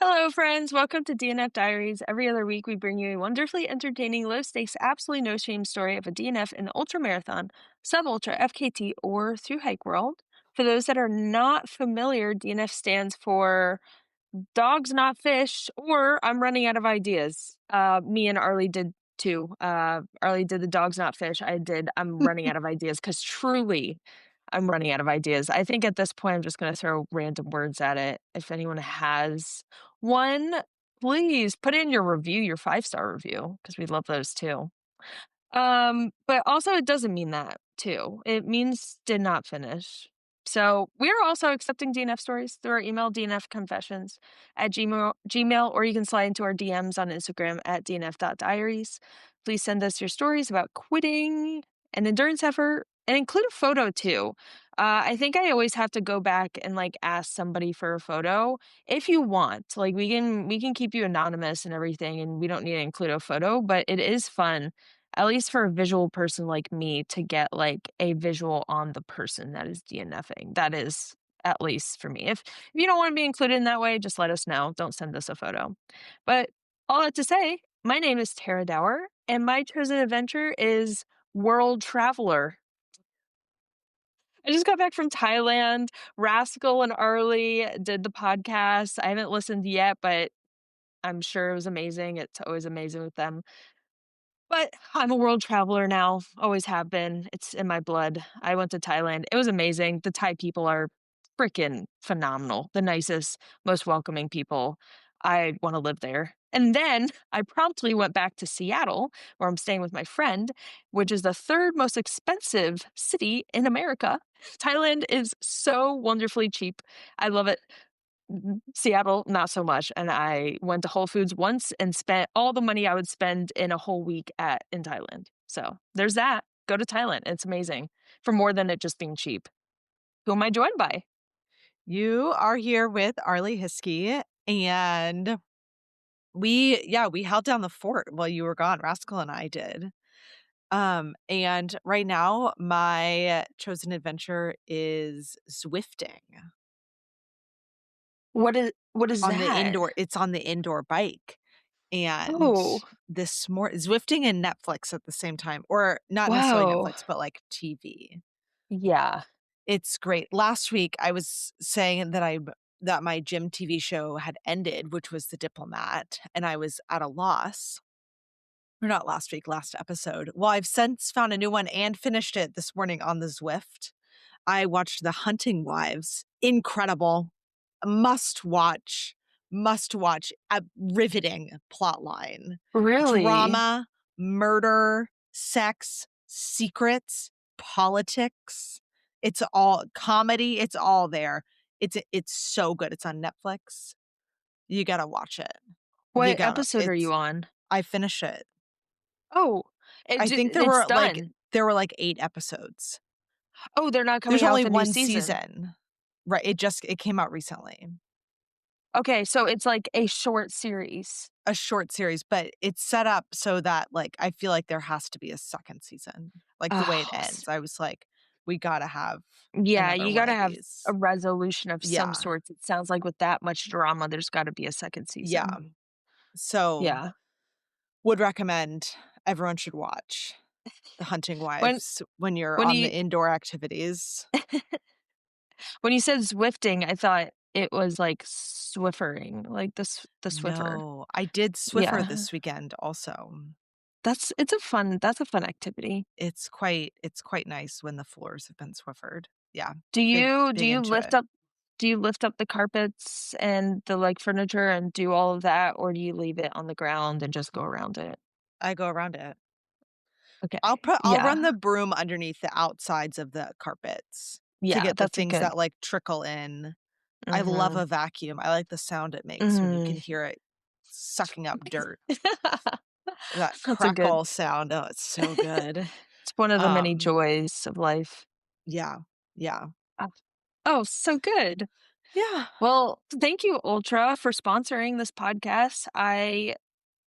Hello, friends. Welcome to DNF Diaries. Every other week, we bring you a wonderfully entertaining, low stakes, absolutely no shame story of a DNF in the ultra marathon, sub ultra, FKT, or through hike world. For those that are not familiar, DNF stands for Dogs Not Fish, or I'm running out of ideas. Me and Arlie did too. Arlie did the Dogs Not Fish. I did I'm running out of ideas because truly I'm running out of ideas. I think at this point I'm just gonna throw random words at it. If anyone has one, please put in your review, your 5-star review, because we love those too. But also it doesn't mean that too. It means did not finish. So we're also accepting DNF stories through our email, dnfconfessions at gmail, or you can slide into our DMs on Instagram at dnf.diaries. Please send us your stories about quitting and endurance effort and include a photo too. I think I always have to go back and like ask somebody for a photo if you want. Like we can keep you anonymous and everything, and we don't need to include a photo, but it is fun at least for a visual person like me to get like a visual on the person that is DNFing. That is at least for me. If you don't want to be included in that way, just let us know. Don't send us a photo. But all that to say, my name is Tara Dower, and my chosen adventure is world traveler. I just got back from Thailand. Rascal and Arlie did the podcast. I haven't listened yet, but I'm sure it was amazing. It's always amazing with them. But I'm a world traveler now, always have been. It's in my blood. I went to Thailand. It was amazing. The Thai people are freaking phenomenal. The nicest, most welcoming people. I want to live there. And then I promptly went back to Seattle, where I'm staying with my friend, which is the third most expensive city in America. Thailand is so wonderfully cheap. I love it. Seattle, not so much, and I went to Whole Foods once and spent all the money I would spend in a whole week in Thailand. So, there's that. Go to Thailand, it's amazing for more than it just being cheap. Who am I joined by? You are here with Arlie Hiskey, and we held down the fort while you were gone. Rascal and I did. And right now my chosen adventure is Zwifting What is on the that? indoor. It's on the indoor bike. And Oh, this more Zwifting and Netflix at the same time, or not necessarily wow. Netflix, but like TV. Yeah. It's great. Last week, I was saying that my gym TV show had ended, which was The Diplomat, and I was at a loss. Or not last week, last episode. Well, I've since found a new one and finished it this morning on the Zwift. I watched The Hunting Wives. Incredible. Must watch. Must watch. A riveting plot line. Really? Drama, murder, sex, secrets, politics. It's all comedy. It's all there. It's so good. It's on Netflix. You gotta watch it. You What gotta. episode are you on? I finished it. Oh, I think there it's were done. 8 episodes. Oh, they're not There's coming out only with a new 1 season. season. Right. It came out recently. Okay, so it's like a short series. A short series, but it's set up so that like I feel like there has to be a second season. Like the way it Oh, ends. I was like, we gotta have yeah, another you one gotta of have a these. resolution of some Yeah. sorts. It sounds like with that much drama, there's gotta be a second Yeah. season. So Yeah. would recommend everyone should watch The Hunting When Wives when you're when on you the indoor activities. when you said Zwifting, I thought it was like Swiffering, like the Swiffer. No, I did Swiffer Yeah. this weekend also. That's a fun activity. It's quite nice when the floors have been Swiffered. Yeah, Do big you do big you into lift it. up do you lift up the carpets and the, like, furniture and do all of that, or do you leave it on the ground and just go around it? I go around it. Okay. I'll run Yeah. the broom underneath the outsides of the carpets to Yeah, get the that's a things good that, like, trickle in. I love mhm. a vacuum. I like the sound it makes when you can Mhm. hear it sucking up dirt. That That's a good crackle sound, oh, it's so good. it's one of the many Um, joys of life. yeah, yeah, Oh, oh, so good. yeah. Well, thank you, Ultra, for sponsoring this podcast. I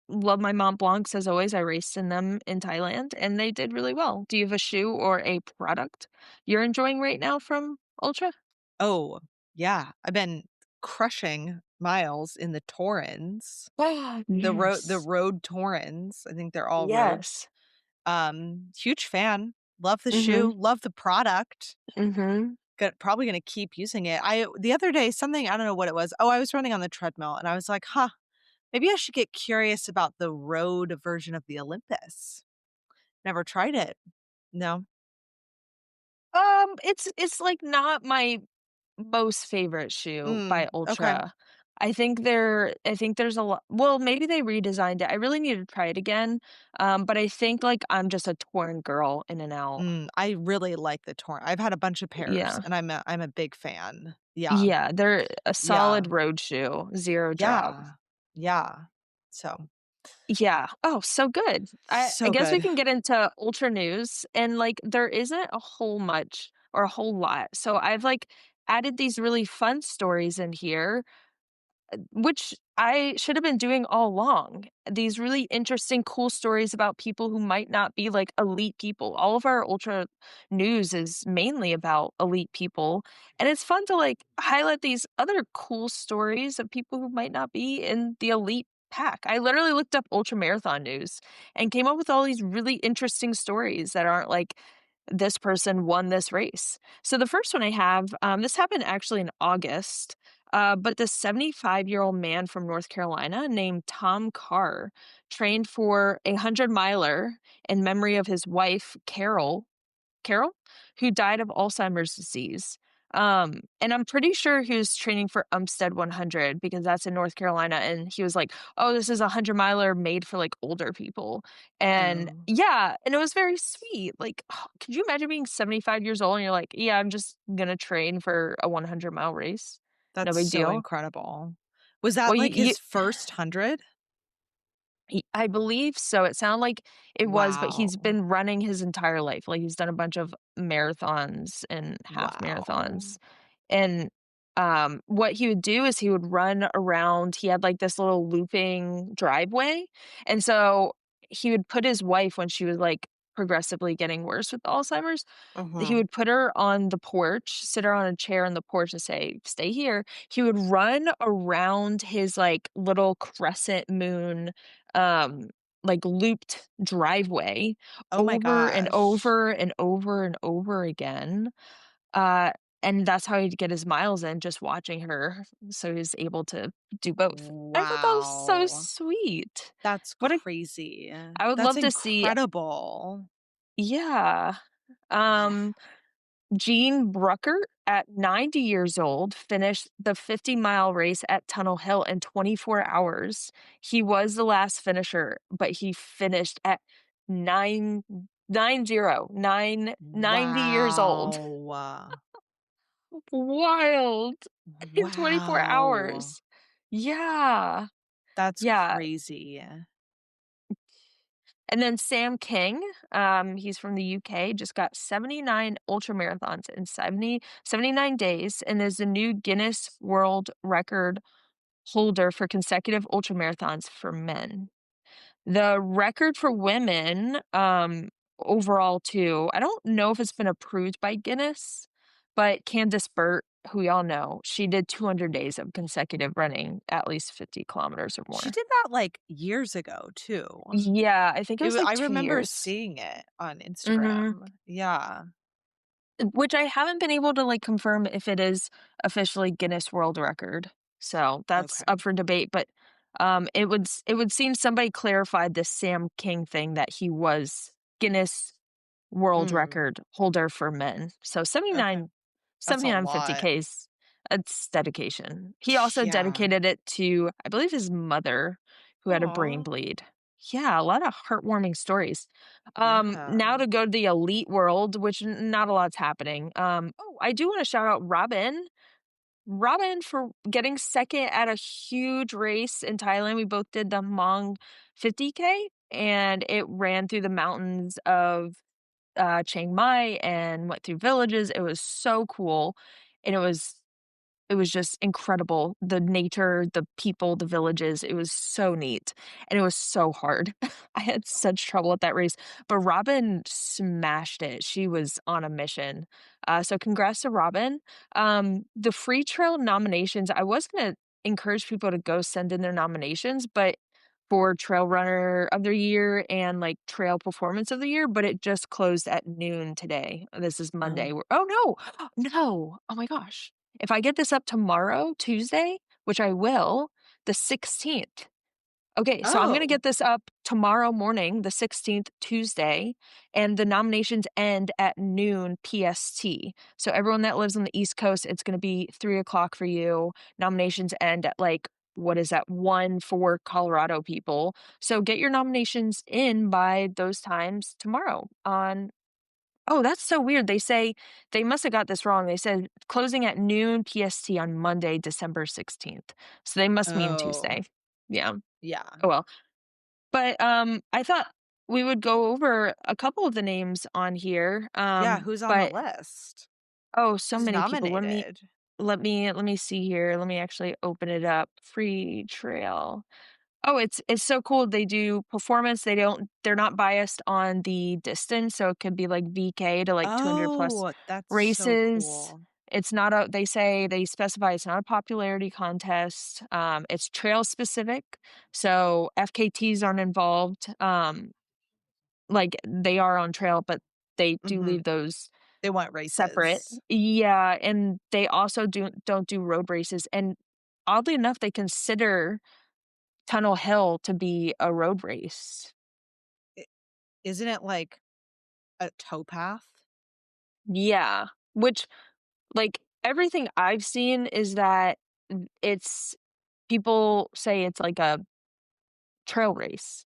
love my Mont Blancs as always. I raced in them in Thailand and they did really well. Do you have a shoe or a product you're enjoying right now from Ultra? Oh, yeah, I've been crushing miles in the Torrens, Ah, the yes. road Torrens. I think they're all roads. Yes. Huge fan. Love the shoe, Mhm. love the product. Mhm. Probably gonna keep using it. I the other day, something I don't know what it was. Oh, I was running on the treadmill and I was like, "Huh, maybe I should get curious about the road version of the Olympus." Never tried it. No. It's like not my most favorite shoe by Okay. Ultra. I think there's a lot. Well, maybe they redesigned it. I really need to try it again. But I think like I'm just a torn girl in and out. I really like the Torrent. I've had a bunch of pairs Yeah. and I'm a big fan. Yeah. Yeah, they're a Yeah. solid road shoe, 0 drop. Yeah. Yeah. So, Yeah. Oh, so good. I so guess we good. can get into Ultra news, and, like, there isn't a whole much or a whole lot. So I've, like, added these really fun stories in here, which I should have been doing all along. These really interesting, cool stories about people who might not be like elite people. All of our ultra news is mainly about elite people. And it's fun to like highlight these other cool stories of people who might not be in the elite pack. I literally looked up ultra marathon news and came up with all these really interesting stories that aren't like this person won this race. So the first one I have, this happened actually in August. But this 75-year-old man from North Carolina named Tom Carr trained for a 100-miler in memory of his wife, Carol, who died of Alzheimer's disease. And I'm pretty sure he was training for Umstead 100 because that's in North Carolina. And he was like, "Oh, this is a 100-miler made for like older people." And Oh, yeah, and it was very sweet. Like, could you imagine being 75 years old and you're like, "Yeah, I'm just gonna train for a 100-mile race. No that's big so deal." incredible. Was that Well, like you his first 100? I believe so. It sounded like it was, but he's Wow. been running his entire life. Like, he's done a bunch of marathons and half Wow. marathons. And, what he would do is he would run around he had, like, this little looping driveway, and so he would put his wife when she was, like, progressively getting worse with Alzheimer's, he Mhm. would put her on the porch, sit her on a chair on the porch and say, "Stay here." He would run around his, like, little crescent moon, um, like, looped driveway Oh my over and gosh. over and over and over again, uh, and that's how he'd get his miles in, just watching her, so he was able to do both. I thought that was so Wow. sweet. That's What a crazy. I would That's love to see. incredible. Yeah. Um Gene Bruckert, at 90 years old, finished the 50-mile race at Tunnel Hill in 24 hours. He was the last finisher, but he finished at 90 years old. Wow. Wild. In 24 Wow. hours. Yeah. That's Yeah. crazy. And then Sam King, he's from the UK, just got 79 ultra marathons in 79 days and is the new Guinness World Record holder for consecutive ultra marathons for men. The record for women, overall too, I don't know if it's been approved by Guinness, but Candice Burt, who we all know, she did 200 days of consecutive running at least 50 kilometers or She more. did that, like, years ago too. Yeah, I think it was like I 2 remember years. seeing it on Mhm. Instagram. Yeah. Which I haven't been able to, like, confirm if it is officially Guinness World Record. So, that's Okay. up for debate, but, it would seem somebody clarified this Sam King thing that he was Guinness World Mm, Record holder for men. So okay. That's a 50 lot. Ks, it's dedication. He also Yeah. dedicated it to, I believe, his mother who had a brain Aw. bleed. Yeah, a lot of heartwarming stories. Now Yeah. to go to the elite world, which not a lot's happening. I do want to shout out Robin. Robin for getting second at a huge race in Thailand. We both did the Hmong 50K and it ran through the mountains of Chiang Mai and went through villages. It was so cool, and it was just incredible. The nature, the people, the villages, it was so neat, and it was so hard. I had such trouble at that race, but Robin smashed it. She was on a mission. So congrats to Robin. The free trail nominations, I was gonna encourage people to go send in their nominations, but for Trail Runner of the Year and, like, Trail Performance of the Year, but it just closed at noon today. This is Monday. Oh. Oh, no. No. Oh my gosh. If I get this up tomorrow, Tuesday, which I will, the 16th. Okay, so I'm gonna Oh. get this up tomorrow morning, the 16th, Tuesday, and the nominations end at noon PST. So everyone that lives on the East Coast, it's gonna be 3 o'clock for you. Nominations end at, like, what is that, 1 for Colorado people. So get your nominations in by those times tomorrow on Oh, that's so weird. They say they must have got this wrong. They said closing at noon PST on Monday, December 16th. So they must mean Oh. Tuesday. Yeah. Yeah. Oh, well. But, I thought we would go over a couple of the names on here, Yeah, who's on the but list? oh, so Who's many people. nominated? Let me see here. Let me actually open it up. Free trail. Oh, it's so cool. They do performance. They're not biased on the distance, so it could be like VK to like 200 plus Oh, that's so races. cool. It's not a they say they specify it's not a popularity contest. It's trail specific. So FKTs aren't involved. Like they are on trail, but they do Mhm. leave those They want separate. races. Yeah, and they also don't do road races. And oddly enough, they consider Tunnel Hill to be a road race. I Isn't it like a towpath? Yeah, which, like, everything I've seen is that it's people say it's like a trail race.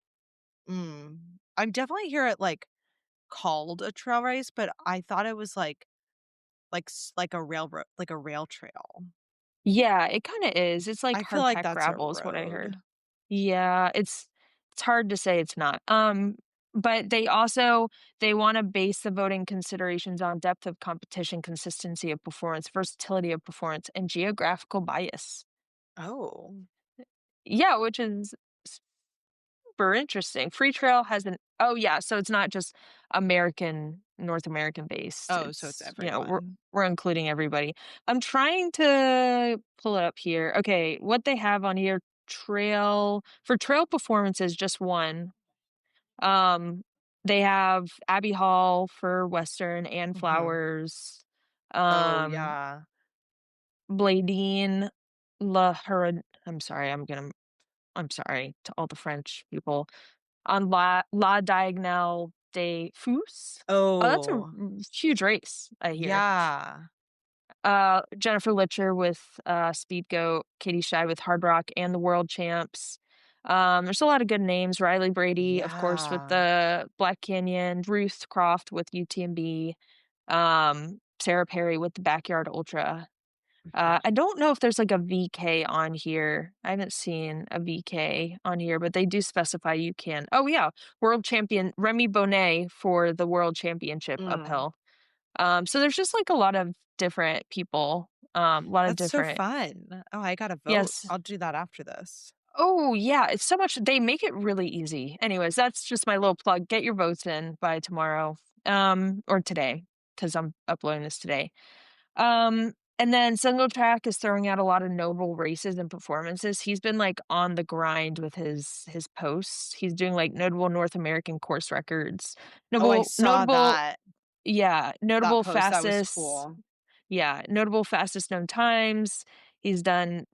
I'm definitely hear it, like, called a trail race, but I thought it was like a railroad like a rail trail. Yeah, it kinda is. It's like I feel hard like packed that's a gravel is what I road. heard. Yeah, it's hard to say it's not. But they wanna base the voting considerations on depth of competition, consistency of performance, versatility of performance, and geographical bias. Oh. Yeah, which is super interesting. Free Trail has an oh, yeah, so it's not just North American based. Oh, so it's It's, we're everyone. we're including everybody. I'm trying to pull it up here. Okay, what they have on here, trail performances, just one. Um, they have Abbey Hall for Western and Mhm. Flowers, Oh, um, yeah. Bladine, La Hurad I'm sorry to all the French people. On La Diagonale des Fous. Oh, that's a Oh, huge race, I hear. yeah. Jennifer Litcher with, Speed Goat, Katie Schei with Hard Rock, and the World Champs. There's a lot of good names, Riley Brady, of course, with Yeah. the Black Canyon, Ruth Croft with UTMB, Sarah Perry with the Backyard Ultra. Mhm. I don't know if there's like a VK on here. I haven't seen a VK on here, but they do specify you can. Oh yeah, world champion Remy Bonnet for the world championship Mm. uphill. So there's just like a lot of different people. A lot of That's so different. fun. Oh, I gotta vote. Yes. I'll do that after this. Oh yeah, it's so much. They make it really easy. Anyways, that's just my little plug. Get your votes in by tomorrow, or today, because I'm uploading this today. And then Single Track is throwing out a lot of notable races and performances. He's been, like, on the grind with his posts. He's doing, like, notable North American course records. Oh, I Notable saw notable that yeah, that notable post. That was fastest cool. yeah, notable fastest known times. He's done,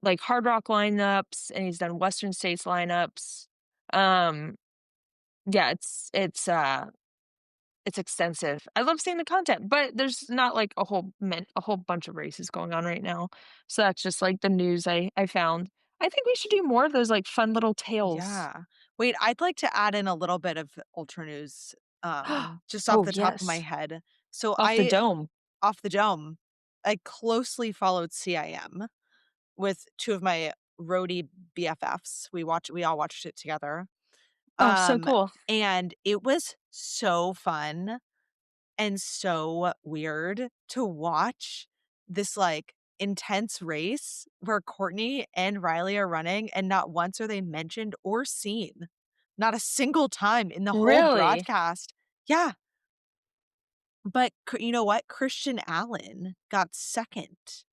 like, Hard Rock lineups, and he's done Western States lineups. Um, yeah, it's extensive. I love seeing the content, but there's not like a whole bunch of races going on right now. So that's just like the news I found. I think we should do more of those like fun little tales. Yeah. Wait, I'd like to add in a little bit of ultra news, just off Oh, the top of my yes. head. So Off the I dome. off the dome, I closely followed CIM with 2 of my roadie BFFs. We all watched it together. Oh, so Um, cool. and it was so fun and so weird to watch this, like, intense race where Courtney and Riley are running, and not once are they mentioned or seen. Not a single time in the whole Really? broadcast. Yeah, but you know what? Christian Allen got 2nd.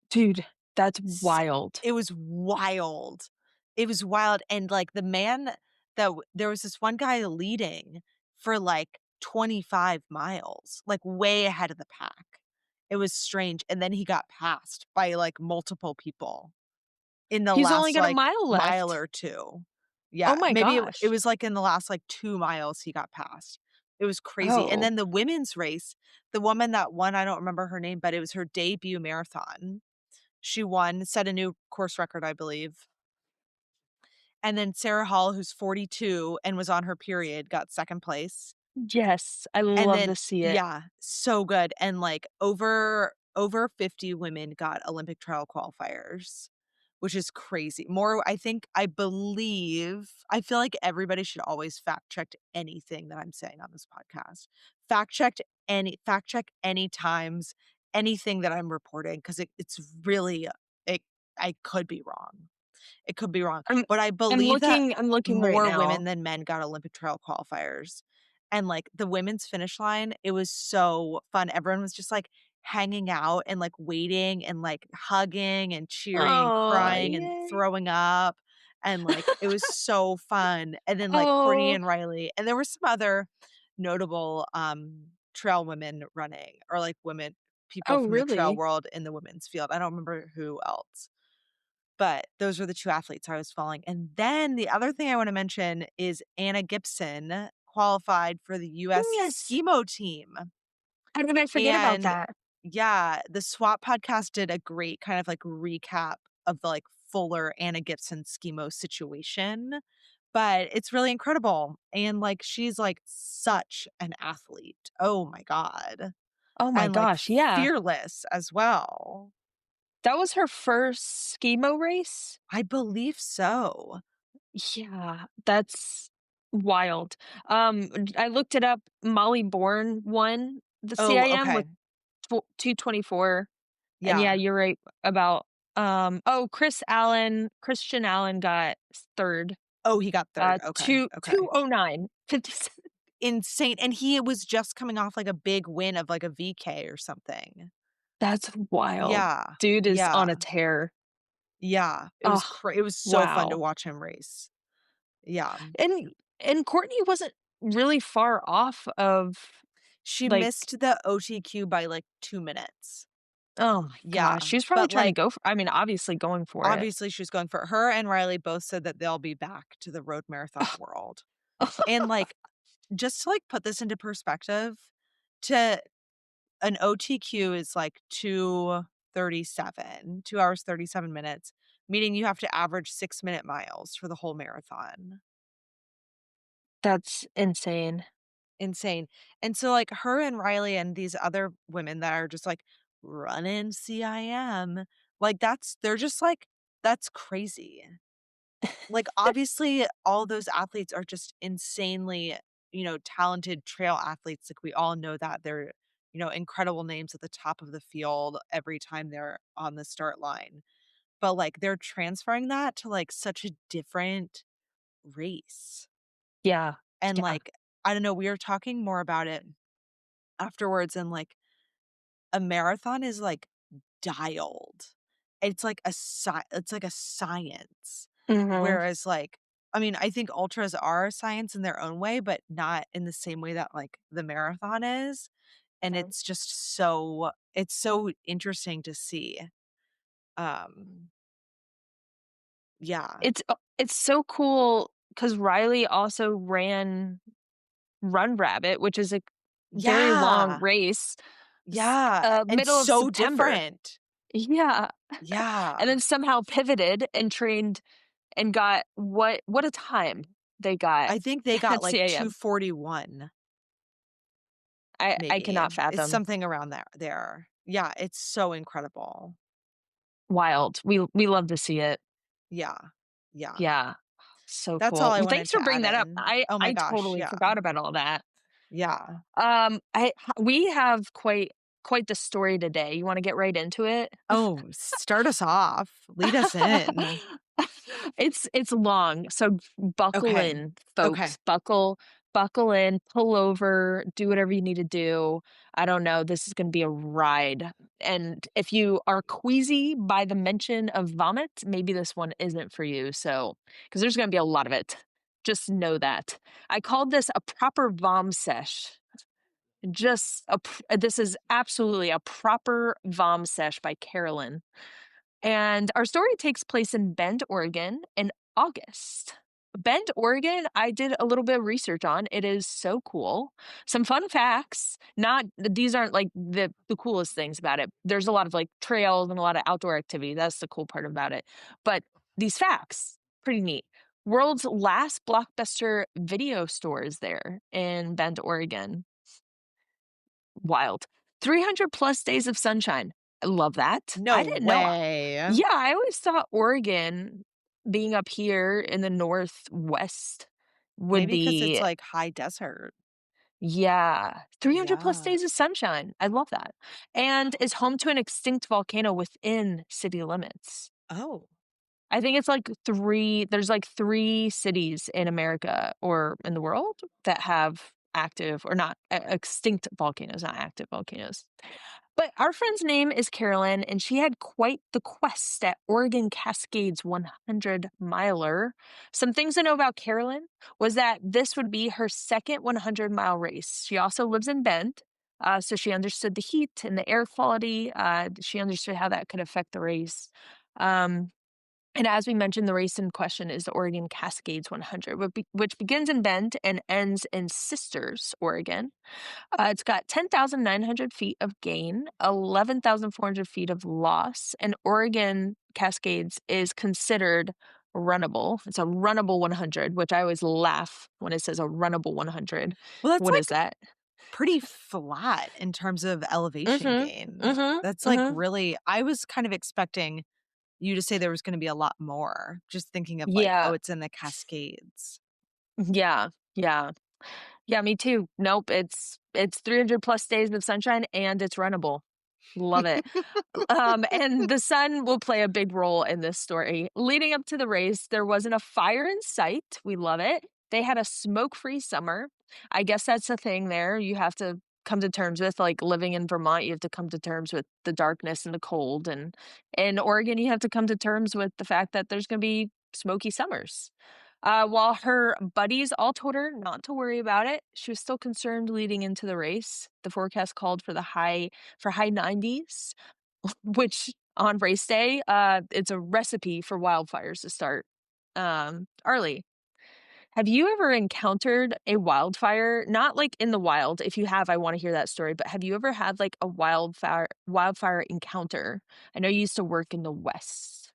Dude. That's S wild. It was wild. It was wild, and, like, the man that there was this one guy leading for, like, 25 miles, like, way ahead of the pack. It was strange, and then he got passed by, like, multiple people in the He's only last, got a like, mile mile left. or 2. Oh Yeah, my maybe it gosh. was, like, in the last, like, 2 miles he got passed. It was crazy, and Oh, then the women's race, the woman that won, I don't remember her name, but it was her debut marathon. She won, set a new course record, I believe. And then Sarah Hall, who's 42 and was on her period, got 2nd place. yes. I And love then to see it. yeah, so good, and, like, over 50 women got Olympic trial qualifiers, which is crazy. More I believe I feel like everybody should always fact check anything that I'm saying on this podcast. Fact check any times, anything that I'm reporting, 'cause it's really it I could be wrong. It could be wrong, I'm but I believe that I'm looking right more women now. than men got Olympic trial qualifiers, and, like, the women's finish line, it was so fun. Everyone was just, like, hanging out and, like, waiting and, like, hugging and cheering and Oh, crying and yay. throwing up, and, like, it was so fun, and then, like, Courtney Oh, and Riley and there were some other notable, trail women running or, like, people oh, from the trail really? world in the women's field. I don't remember who else. But those were the 2 athletes I was following, and then the other thing I wanna mention is Anna Gibson qualified for the US Yes. Skimo team, How did I forget about and that? yeah, the SWAT podcast did a great kind of, like, recap of the, like, fuller Anna Gibson Skimo situation, but it's really incredible, and, like, she's, like, such an athlete. Oh my god, Oh my and, like, gosh, yeah. fearless as well. That was her first skimo race? I believe so. Yeah, that's wild. I looked it up. Molly Bourne won the Oh, CIM with okay. 2:24, and yeah, Yeah. you're right about, Christian Allen got 3rd, Oh, he got 3rd. Okay, okay. 2:09, 57. Insane, and he was just coming off, like, a big win of, like, a VK or something. That's wild. Yeah, Dude is yeah, on a tear. yeah. Oh, It was so fun to wow. watch him race. Yeah. And Courtney wasn't really far off of, She like, missed the OTQ by, like, 2 minutes. oh my gosh, Yeah, she's probably but, trying to like, go for, I mean, obviously going for it. obviously, she was going for her and Riley both said that they'll be back to the road marathon world. And, like, just to, like, put this into perspective, to an OTQ is like 2 hours, 37 minutes, meaning you have to average 6-minute miles for the whole marathon. That's insane. Insane. And so, like, her and Riley and these other women that are just, like, running CIM, like, they're just like, that's crazy. Like, obviously, all those athletes are just insanely, talented trail athletes, like, we all know that. They're, incredible names at the top of the field every time they're on the start line. But, like, they're transferring that to, like, such a different race. Yeah, And, yeah, like, I don't know, we were talking more about it afterwards, and, like, a marathon is, like, dialed. It's like a science. mhm, Whereas, like, I mean, I think ultras are a science in their own way, but not in the same way that, like, the marathon is, and mhm. it's so interesting to see. Um, yeah. It's so cool because Riley also ran Run Rabbit, which is a very long Yeah. race, Yeah, and middle of so September. different. Yeah, and Yeah. then somehow pivoted and trained and got what a time they got I think they got, at like, CAM. 2:41, I maybe. cannot It's fathom. something around there. Yeah, it's so incredible. Wild. We love to see it. Yeah. Yeah. Yeah. So That's all cool. I Well, wanted thanks for to add bringing that up. in. I Oh my I gosh, totally yeah. forgot about all that. Yeah. We have quite the story today. You wanna get right into it? Oh, start us off. Lead us in. It's long, so buckle Okay. in, Okay. folks. buckle in, pull over, do whatever you need to do. I don't know. This is going to be a ride. And if you are queasy by the mention of vomit, maybe this one isn't for you. So, because there's going to be a lot of it. Just know that. I called this a proper vom sesh. This is absolutely a proper vom sesh by Carolyn. And our story takes place in Bend, Oregon in August. Bend, Oregon, I did a little bit of research on. It is so cool. Some fun facts. Not these aren't like the coolest things about it. There's a lot of like trails and a lot of outdoor activity. That's the cool part about it. But these facts, pretty neat. World's last blockbuster video store is there in Bend, Oregon. Wild. 300 plus days of sunshine. I love that. No I didn't know. way. Yeah, I always thought Oregon being up here in the Northwest would Maybe because it's, be, like, high desert. yeah, 300 plus Yeah. days of sunshine. I love that. And is home to an extinct volcano within city limits. Oh. I think it's like there's like 3 cities in America or in the world that have active or not extinct volcanoes, not active volcanoes. But our friend's name is Carolyn, and she had quite the quest at Oregon Cascades 100 miler. Some things to know about Carolyn was that this would be her second 100-mile race. She also lives in Bend, so she understood the heat and the air quality. She understood how that could affect the race. Um, and as we mentioned, the race in question is the Oregon Cascades 100, which begins in Bend and ends in Sisters, Oregon. It's got 10,900 feet of gain, 11,400 feet of loss, and Oregon Cascades is considered runnable. It's a runnable 100, which I always laugh when it says a runnable 100. Well, that's, What is like, that? pretty flat in terms of elevation Mhm. gain. Mhm. That's, like, Mhm. really I was kind of expecting you to say there was gonna be a lot more, just thinking of, like, Yeah. oh, it's in the Cascades. Yeah. Yeah. Yeah, me too. Nope, it's 300 plus days of sunshine and it's runnable. Love it. And the sun will play a big role in this story. Leading up to the race, there wasn't a fire in sight. We love it. They had a smoke-free summer. I guess that's a thing there. You have to come to terms with, like, living in Vermont, you have to come to terms with the darkness and the cold, and in Oregon, you have to come to terms with the fact that there's gonna be smoky summers. While her buddies all told her not to worry about it, she was still concerned leading into the race. The forecast called for high 90s, which on race day, it's a recipe for wildfires to start. Arlie, have you ever encountered a wildfire? Not like in the wild. If you have, I want to hear that story. But have you ever had like a wildfire encounter? I know you used to work in the West.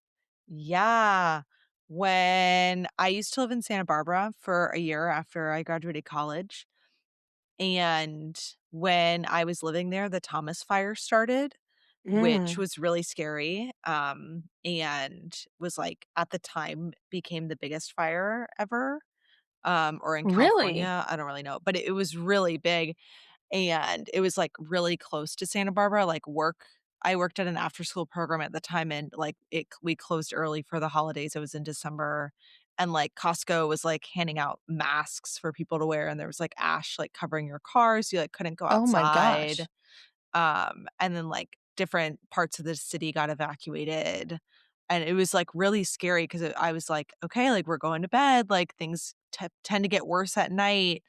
Yeah. When I used to live in Santa Barbara for a year after I graduated college, and when I was living there, the Thomas Fire started, which Mm, was really scary, and was, like, at the time, became the biggest fire ever, or in really? California, I don't really know, but it was really big, and it was, like, really close to Santa Barbara, like, I worked at an after-school program at the time, and, like, we closed early for the holidays, it was in December, and, like, Costco was, like, handing out masks for people to wear, and there was, like, ash, like, covering your car, so you, like, couldn't go Oh my outside, gosh. and then, like, different parts of the city got evacuated, and it was, like, really scary 'cause I was like, "Okay, like, we're going to bed, like, things tend to get worse at night,"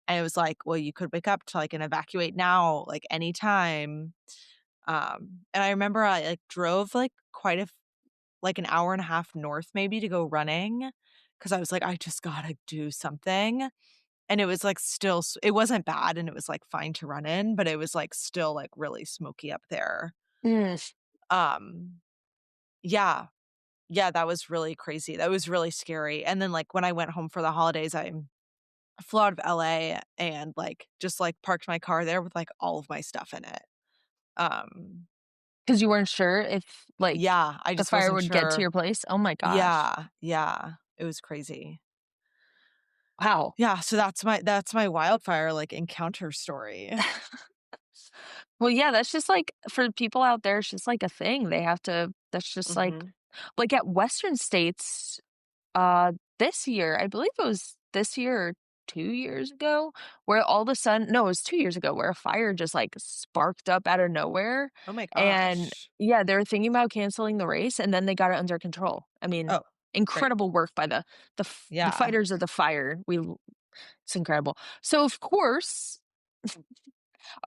and it was like, "Well, you could wake up to, like, and evacuate now, like, anytime." And I remember I, like, drove, like, quite a f like, an hour and a half north maybe to go running because I was like, "I just gotta do something." And it was, like, still it wasn't bad, and it was, like, fine to run in, but it was, like, still, like, really smoky up there. Mm. Um, yeah. Yeah, that was really crazy. That was really scary, and then, like, when I went home for the holidays, I flew out of LA and, like, just, like, parked my car there with, like, all of my stuff in it. Um, 'Cause you weren't sure if, like, yeah, I the just fire wasn't would get to sure. your place? Oh my gosh. Yeah, yeah, it was crazy. Wow. Yeah, so that's my wildfire, like, encounter story. Well, yeah, that's just, like for people out there, it's just, like, a thing. They have to that's just, Mhm. like, at Western states, this year, I believe it was this year or 2 years ago where all of a sudden no, it was 2 years ago where a fire just, like, sparked up out of nowhere, Oh my and gosh. yeah, they were thinking about canceling the race, and then they got it under control. I mean, Oh, great. incredible work by the Yeah. fighters of the fire. It's incredible. So, of course,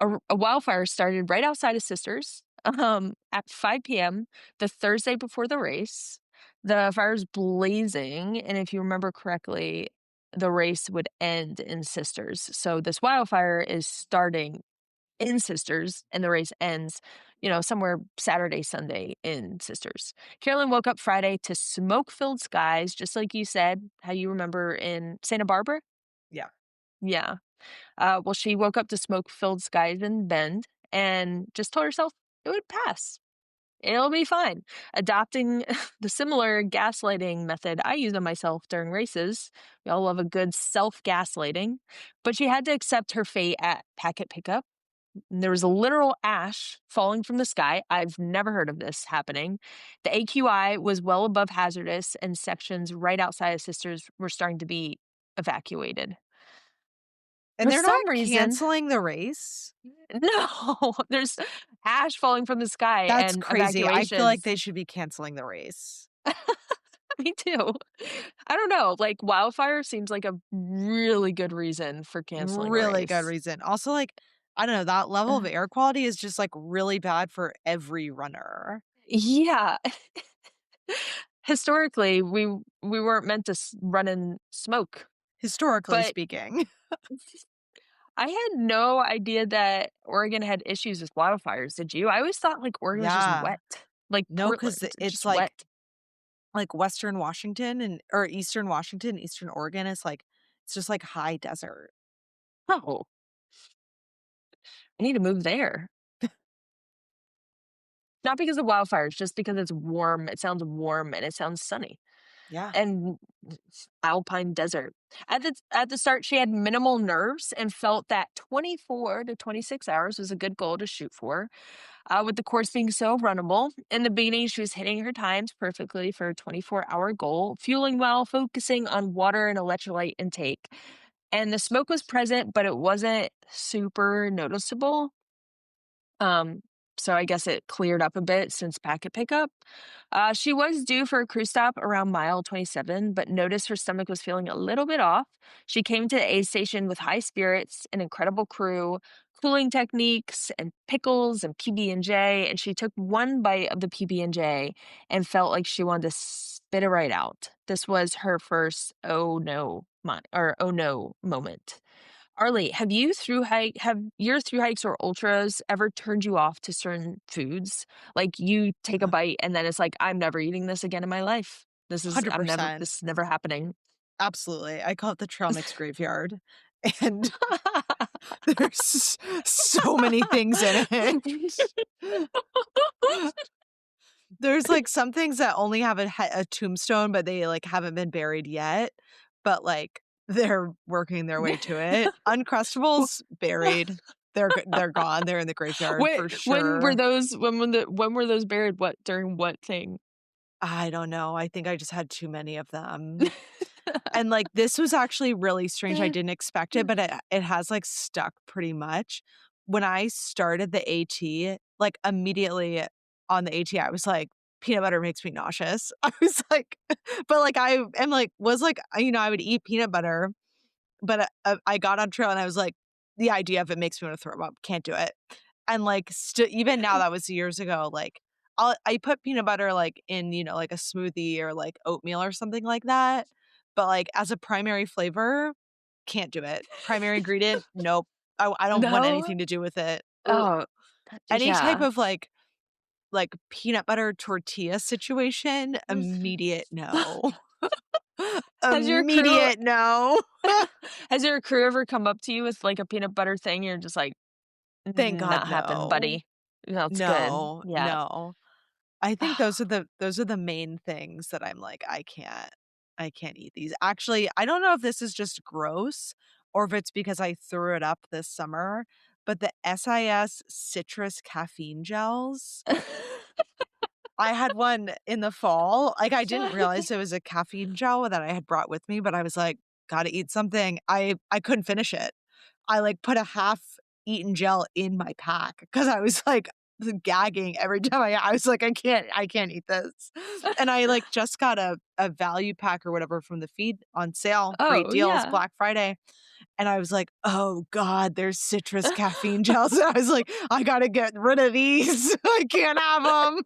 a wildfire started right outside of Sisters, at 5 p.m. the Thursday before the race. The fire's blazing, and if you remember correctly, the race would end in Sisters. So this wildfire is starting in Sisters, and the race ends, somewhere Saturday, Sunday in Sisters. Carolyn woke up Friday to smoke-filled skies, just like you said, how you remember in Santa Barbara? Yeah. Yeah. Well, she woke up to smoke-filled skies in Bend and just told herself it would pass. It'll be fine. Adopting the similar gaslighting method I use on myself during races. We all love a good self-gaslighting. But she had to accept her fate at packet pickup. There was a literal ash falling from the sky. I've never heard of this happening. The AQI was well above hazardous, and sections right outside of Sisters were starting to be evacuated. And For they're not some reason, canceling the race? no, there's ash falling from the sky That's and crazy. I feel like evacuations. they should be canceling the race. Me too. I don't know, like, wildfire seems like a really good reason for canceling a Really good race. reason. Also, like, I don't know, that level of air quality is just, like, really bad for every runner, Yeah. Historically, we weren't meant to run in smoke, historically but speaking. I had no idea that Oregon had issues with wildfires, did you? I always thought, like, Oregon was just Yeah. wet, like No, because Portland, it's it's, just wet. like, Western Washington and or Eastern Washington, Eastern Oregon is, like it's just, like, high desert. Oh, I need to move there. Not because of wildfires, just because it's warm, it sounds warm, and it sounds sunny, Yeah. and it's alpine desert. At the start, she had minimal nerves and felt that 24 to 26 hours was a good goal to shoot for, with the course being so runnable. In the beginning, she was hitting her times perfectly for a 24-hour goal, fueling well, focusing on water and electrolyte intake, and the smoke was present, but it wasn't super noticeable. Um, so I guess it cleared up a bit since packet pickup. She was due for a crew stop around mile 27, but noticed her stomach was feeling a little bit off. She came to the aid station with high spirits, an incredible crew, cooling techniques, and pickles and PB&J, and she took one bite of the PB&J and felt like she wanted to spit it right out. This was her first "oh no" "oh no" moment. Arlie, have your through hikes or ultras ever turned you off to certain foods? Like, you take a bite and then it's like, "I'm never eating this again in my life. This 100%. is never happening." Absolutely. I call it the trail mix graveyard, and there's so many things in it. There's, like, some things that only have a tombstone, but they, like, haven't been buried yet, but, like, they're working their way to it. Uncrustables, buried. They're gone, they're in the graveyard for sure. When were those buried? What during what thing? I don't know, I think I just had too many of them. And, like, this was actually really strange, I didn't expect it, but it has, like, stuck pretty much. When I started the AT, like, immediately on the AT, I was like, "Peanut butter makes me nauseous." I was like but, like, I am, like was, like, I would eat peanut butter, but, I got on trail and I was like, "The idea of it makes me wanna throw up, can't do it." And, like, even now, that was years ago, like, I put peanut butter, like, in, like, a smoothie or, like, oatmeal or something like that, but, like, as a primary flavor, can't do it. Primary ingredient, nope. I don't want No? anything to do with it. Ugh. Oh, Any type yeah. of, like, peanut butter tortilla situation, immediate no. Has your crew Immediate no. has your crew ever come up to you with, like, a peanut butter thing, and you're just like, Thank God, Not happen, no. buddy. That's good." No, Yeah. no. I think those are the main things that I'm like, I can't eat these. Actually, I don't know if this is just gross or if it's because I threw it up this summer, but the SIS citrus caffeine gels, I had one in the fall. Like, I didn't realize it was a caffeine gel that I had brought with me, but I was like, gotta eat something. I couldn't finish it. I, like, put a half-eaten gel in my pack because I was, like, gagging every time I was like, I can't eat this." And I, like, just got a value pack or whatever from the feed on sale, great Oh, deals, yeah. Black Friday, and I was like, "Oh god, there's citrus caffeine gels." And I was like, "I gotta get rid of these. I can't have them.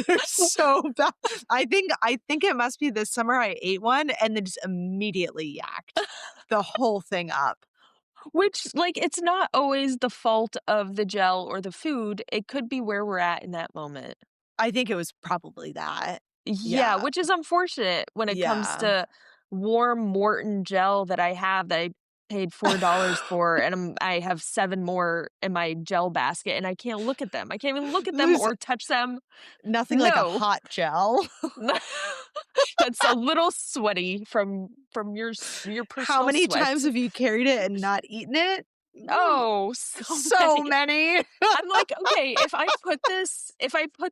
They're so bad." I think it must be this summer I ate one and then just immediately yacked the whole thing up. Which, like, it's not always the fault of the gel or the food, it could be where we're at in that moment. I think it was probably that. Yeah, Yeah. which is unfortunate when it comes Yeah. to warm Morton gel that I have that I paid $4 for, and I have 7 more in my gel basket, and I can't look at them. I can't even look at them There's or touch them. nothing like a No. hot gel. That's a little sweaty from your How personal many sweat. times have you carried it and not eaten it? Oh, so So many. many. I'm like, "Okay, if I put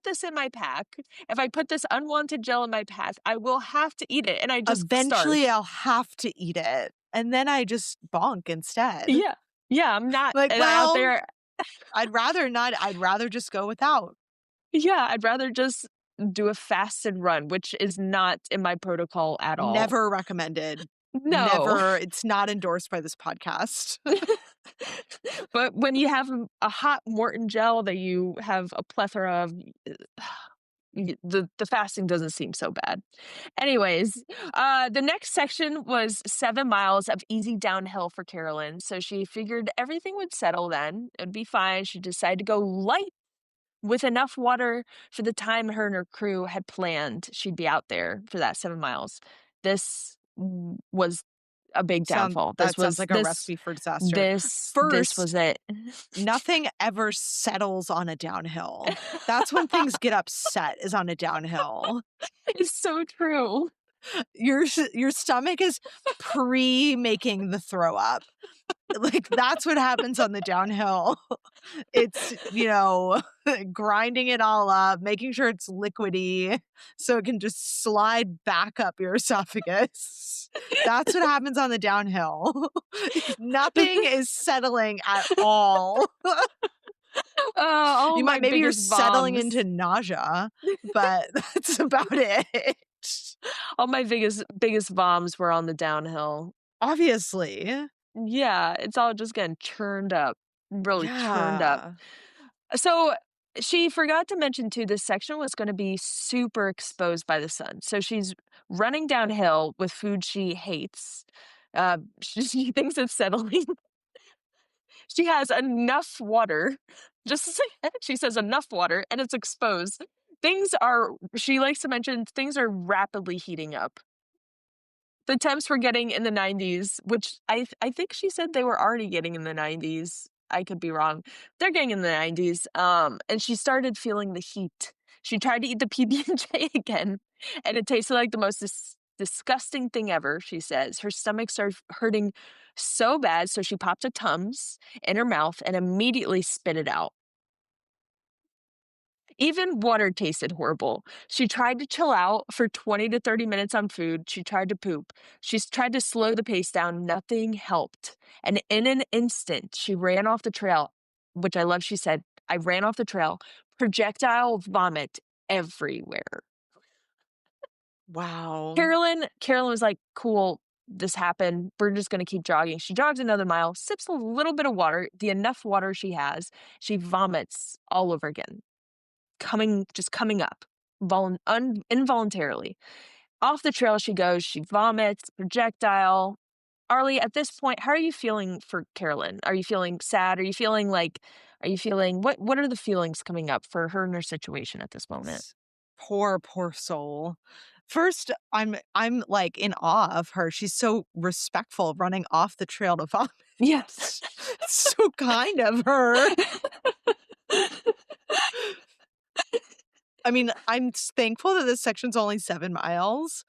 this in my pack, if I put this unwanted gel in my pack, I will have to eat it, and I just starve." Eventually, I'll have to eat it, and then I just bonk instead. Yeah. Yeah, I'm not Like, out well, there. I'd rather not. I'd rather just go without. Yeah, I'd rather just do a fasted run, which is not in my protocol at all. Never recommended. No. Never. It's not endorsed by this podcast. But when you have a hot Morton gel that you have a plethora of, the fasting doesn't seem so bad. Anyways, the next section was 7 miles of easy downhill for Carolyn, so she figured everything would settle then, it'd be fine. She decided to go light with enough water for the time her and her crew had planned she'd be out there for that 7 miles. This was a big downfall. That sounds like a recipe for disaster. This First, was it. nothing ever settles on a downhill. That's when things get upset is on a downhill. It's so true. Your stomach is pre-making the throw up. Like, that's what happens on the downhill. It's, grinding it all up, making sure it's liquidy so it can just slide back up your esophagus. That's what happens on the downhill. Nothing is settling at all. All my Maybe you're biggest settling into bombs. nausea, but that's about it. All my biggest bombs were on the downhill. Obviously. Yeah, it's all just getting churned up, really churned up. Yeah. So, she forgot to mention too, this section was gonna be super exposed by the sun. So she's running downhill with food she hates. She thinks it's settling. She has enough water, just she says enough water, and it's exposed. Things are she likes to mention things are rapidly heating up. The temps were getting in the 90s, which I think she said they were already getting in the 90s. I could be wrong. They're getting in the 90s, and she started feeling the heat. She tried to eat the PB&J again, and it tasted like the most disgusting thing ever, she says. Her stomach started hurting so bad, so she popped a Tums in her mouth and immediately spit it out. Even water tasted horrible. She tried to chill out for 20 to 30 minutes on food. She tried to poop. She's tried to slow the pace down. Nothing helped. And in an instant, she ran off the trail, which I love. She said, I ran off the trail, projectile vomit everywhere. Wow. Carolyn was like, cool, this happened. We're just going to keep jogging. She jogs another mile, sips a little bit of water, the enough water she has. She vomits all over again. Coming up involuntarily. Off the trail she goes, she vomits, projectile. Arlie, at this point, how are you feeling for Carolyn? Are you feeling sad? Are you feeling what are the feelings coming up for her and her situation at this moment? Poor, poor soul. First, I'm like in awe of her. She's so respectful running off the trail to vomit. Yes. So kind of her. I mean, I'm thankful that this section's only 7 miles,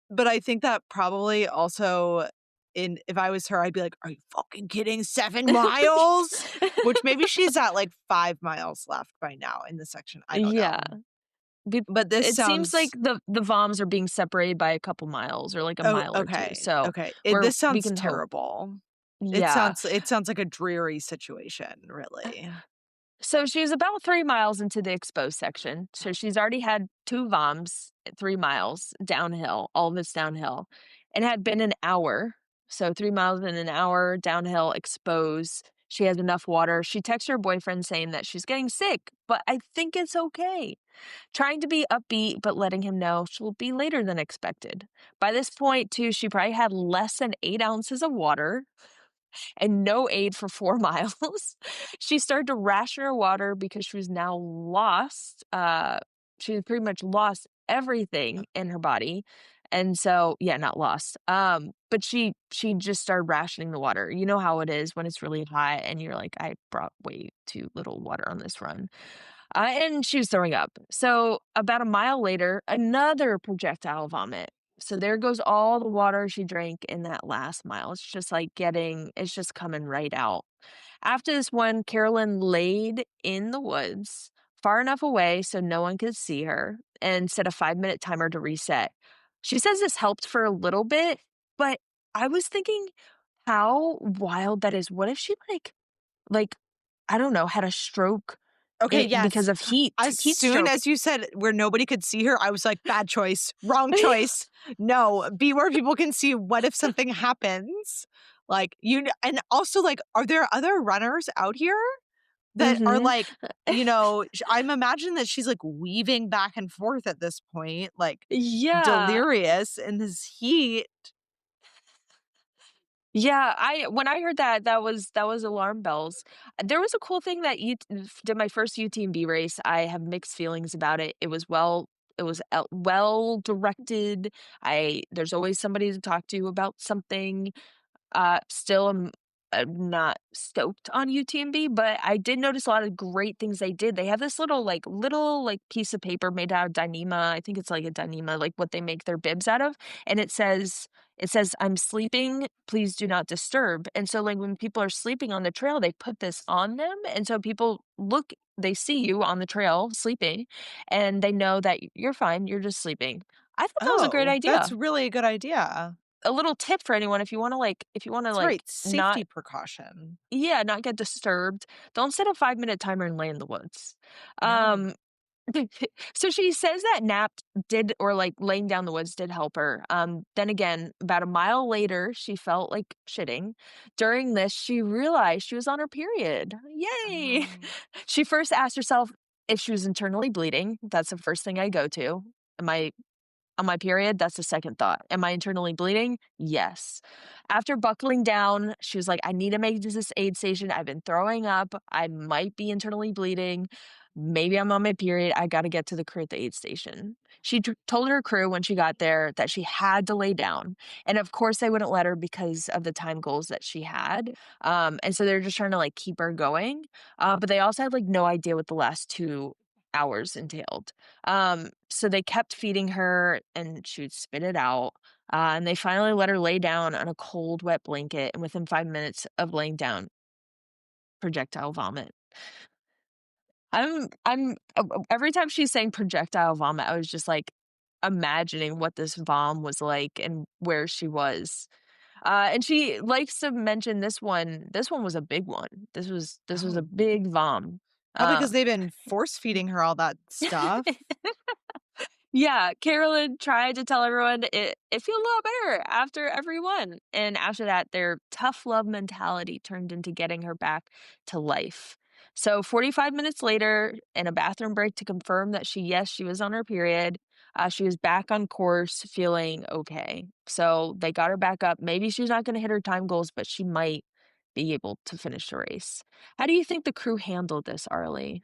but I think that probably also if I was her, I'd be like, "Are you fucking kidding? 7 miles?" Which maybe she's at, like, 5 miles left by now in the section. I don't Yeah. know. Be But this it seems like sounds the VOMs are being separated by a couple miles or, like, a Oh, mile or 2, okay, so okay. we This sounds can hope. terrible. Yeah. It sounds like a dreary situation, really. So she's about 3 miles into the exposed section. So she's already had 2 VOMs at 3 miles downhill, all of this downhill, and had been an hour. So 3 miles in an hour downhill exposed. She has enough water. She texts her boyfriend saying that she's getting sick, but I think it's okay. Trying to be upbeat, but letting him know she'll be later than expected. By this point, too, she probably had less than 8 ounces of water and no aid for 4 miles. She started to ration her water because she was now lost. She had pretty much lost everything in her body. And so, yeah, not lost. But she just started rationing the water. You know how it is when it's really hot and you're like, I brought way too little water on this run. And she was throwing up. So about a mile later, another projectile vomit. So there goes all the water she drank in that last mile. It's just like it's just coming right out. After this one, Carolyn laid in the woods far enough away so no one could see her and set a 5-minute timer to reset. She says this helped for a little bit, but I was thinking how wild that is. What if she like I don't know, had a stroke Okay, because yes. of As heat soon stroke. as you said where nobody could see her, I was like, "Bad choice, wrong choice. No, be where people can see. What if something happens?" Like, and also, like, are there other runners out here that are, Mhm. like, I'm imagining that she's, like, weaving back and forth at this point, like, Yeah. delirious in this heat. Yeah, I when I heard that, that was alarm bells. There was a cool thing that you did my first UTMB race. I have mixed feelings about it. It was well directed. I There's always somebody to talk to about something. Still I'm not stoked on UTMB, but I did notice a lot of great things they did. They have this little piece of paper made out of Dyneema. I think it's like a Dyneema, like what they make their bibs out of, and it says, "I'm sleeping, please do not disturb." And so, like, when people are sleeping on the trail, they put this on them, and so people they see you on the trail sleeping, and they know that you're fine, you're just sleeping. I thought that was a great Oh, that's idea. really a good idea. A little tip for anyone if you wanna, That's right, not safety precaution. yeah, not get disturbed, don't set a 5-minute timer and lay in the woods. No. Um, so she says that nap did or, like, laying down in the woods did help her. Then again, about a mile later, she felt like shitting. During this, she realized she was on her period. Yay! Oh. She first asked herself if she was internally bleeding. That's the first thing I go to. Am I on my period? That's the second thought. Am I internally bleeding? Yes. After buckling down, she was like, I need to make this aid station. I've been throwing up. I might be internally bleeding. Maybe I'm on my period. I got to get to the crew at the aid station. She told her crew when she got there that she had to lay down. And of course, they wouldn't let her because of the time goals that she had. And so they're just trying to like keep her going. But they also had like no idea what the last 2 hours entailed. So they kept feeding her and she would spit it out. And they finally let her lay down on a cold, wet blanket. And within 5 minutes of laying down, projectile vomit. Every time she's saying projectile vomit, I was just like imagining what this vom was like and where she was. And she likes to mention this one. This one was a big one. This was a Oh. big vom. Probably Uh, because 'cause they've been force feeding her all that stuff. Yeah, Carolyn tried to tell everyone it feel a lot better after every one, and after that, their tough love mentality turned into getting her back to life. So 45 minutes later, in a bathroom break to confirm that she was on her period, she was back on course, feeling okay. So they got her back up. Maybe she's not gonna hit her time goals, but she might be able to finish the race. How do you think the crew handled this, Arlie?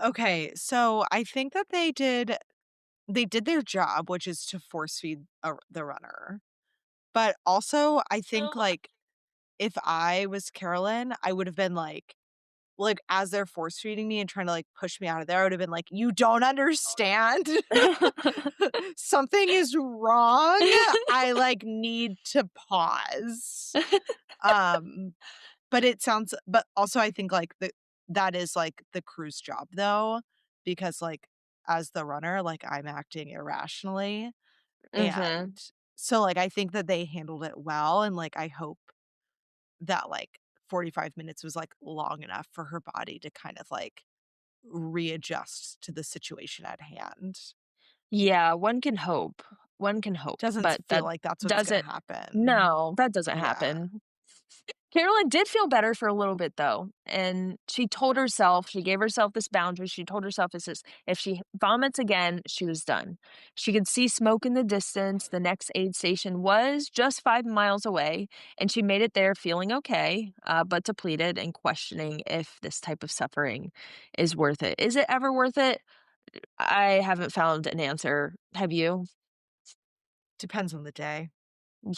Okay, so I think that they did their job, which is to force feed the runner. But also, I think, like, if I was Carolyn, I would have been as they're force feeding me and trying to, like, push me out of there, I would have been like, "You don't understand? Something is wrong. I, like, need to pause." Um, but also I think, like, that is, like, the crew's job, though, because, like, as the runner, like, I'm acting irrationally, Mhm. and so, like, I think that they handled it well, and, like, I hope that, like, 45 minutes was, like, long enough for her body to kind of, like, readjust to the situation at hand. Yeah, one can hope, Doesn't but feel that like that's what's gonna doesn't happen. no, that doesn't Yeah. happen. Carolyn did feel better for a little bit though, and she told herself, she gave herself this boundary. She told herself this is if she vomits again, she was done. She could see smoke in the distance. The next aid station was just 5 miles away, and she made it there feeling okay, but depleted and questioning if this type of suffering is worth it. Is it ever worth it? I haven't found an answer. Have you? Depends on the day.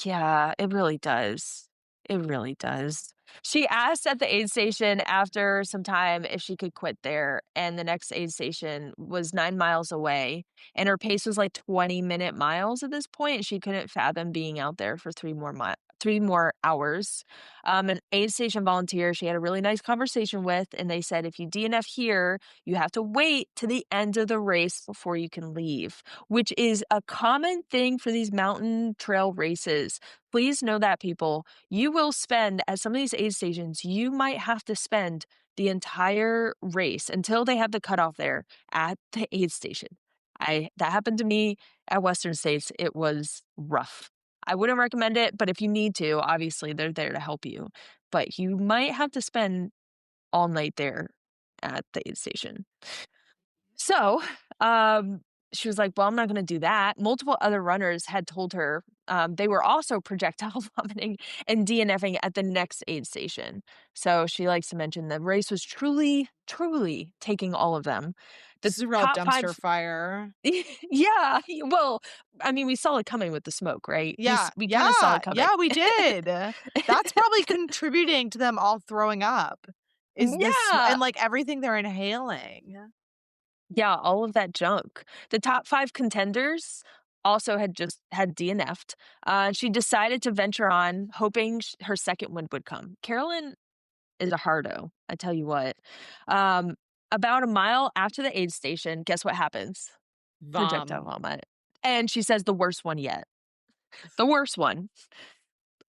Yeah, it really does. It really does. She asked at the aid station after some time if she could quit there, and the next aid station was 9 miles away, and her pace was like 20-minute miles at this point, and she couldn't fathom being out there for 3 more hours. An aid station volunteer she had a really nice conversation with, and they said, "If you DNF here, you have to wait to the end of the race before you can leave," which is a common thing for these mountain trail races. Please know that, people. You will spend at some of these aid stations, you might have to spend the entire race until they have the cutoff there at the aid station. I that happened to me at Western States. It was rough. I wouldn't recommend it, but if you need to, obviously they're there to help you. But you might have to spend all night there at the aid station. So, um, she was like, "Well, I'm not gonna do that." Multiple other runners had told her, they were also projectile vomiting and DNFing at the next aid station. So she likes to mention the race was truly, truly taking all of them. The This is a real top dumpster 5 fire. Yeah, well, I mean, we saw it coming with the smoke, right? Yeah, We kinda saw yeah, it coming. yeah, we did. That's probably contributing to them all throwing up, is this Yeah. and, like, everything they're inhaling. Yeah, all of that junk. The top 5 contenders also had DNF'd. She decided to venture on, hoping her second win would come. Carolyn is a hardo, I tell you what. Um, about a mile after the aid station, guess what happens? Projectile Vom. vomit. And she says the worst one yet. The worst one.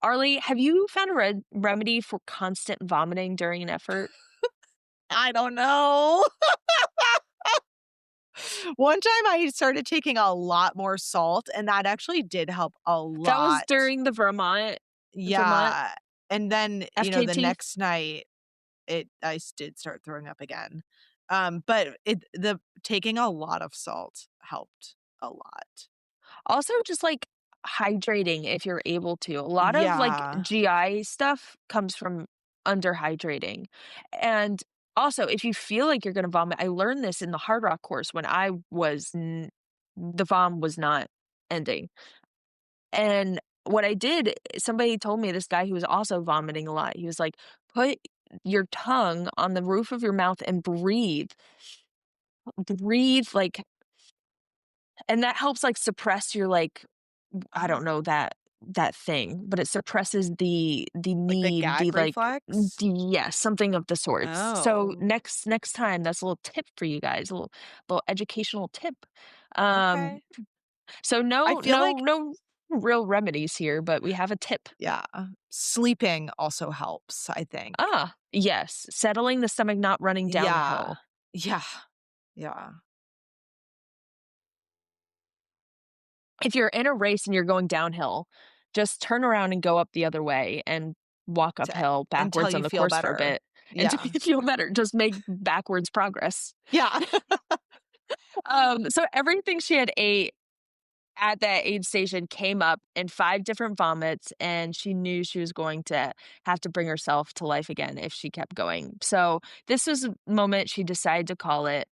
Arlie, have you found a remedy for constant vomiting during an effort? I don't know. One time I started taking a lot more salt, and that actually did help a That was lot. during the Vermont Yeah, and then, the FKT? next night, did start throwing up again. But the taking a lot of salt helped a lot. Also, just, like, hydrating if you're able to. A lot of, like, Yeah. GI stuff comes from underhydrating. And, also, if you feel like you're gonna vomit I learned this in the Hard Rock course when I was n the vom was not ending. And what I did somebody told me, this guy who was also vomiting a lot, he was like, "Put your tongue on the roof of your mouth and breathe. Breathe, like and that helps, like, suppress your, like, I don't know that thing, but it suppresses the Like the need, the, gag like reflex? yes, something of the sorts. So Oh, next time, that's a little tip for you guys, a little educational tip. Um, okay. so I feel like no real remedies here, but we have a tip. yeah, sleeping also helps, I think. Ah, yes, settling the stomach, not running Yeah. downhill. Yeah. Yeah. If you're in a race and you're going downhill, just turn around and go up the other way and walk To uphill until backwards on you the feel course for a better. bit until Yeah. you feel better. Just make backwards progress. Yeah. So everything she had ate at that aid station came up in 5 different vomits, and she knew she was going to have to bring herself to life again if she kept going. So this was a moment she decided to call it.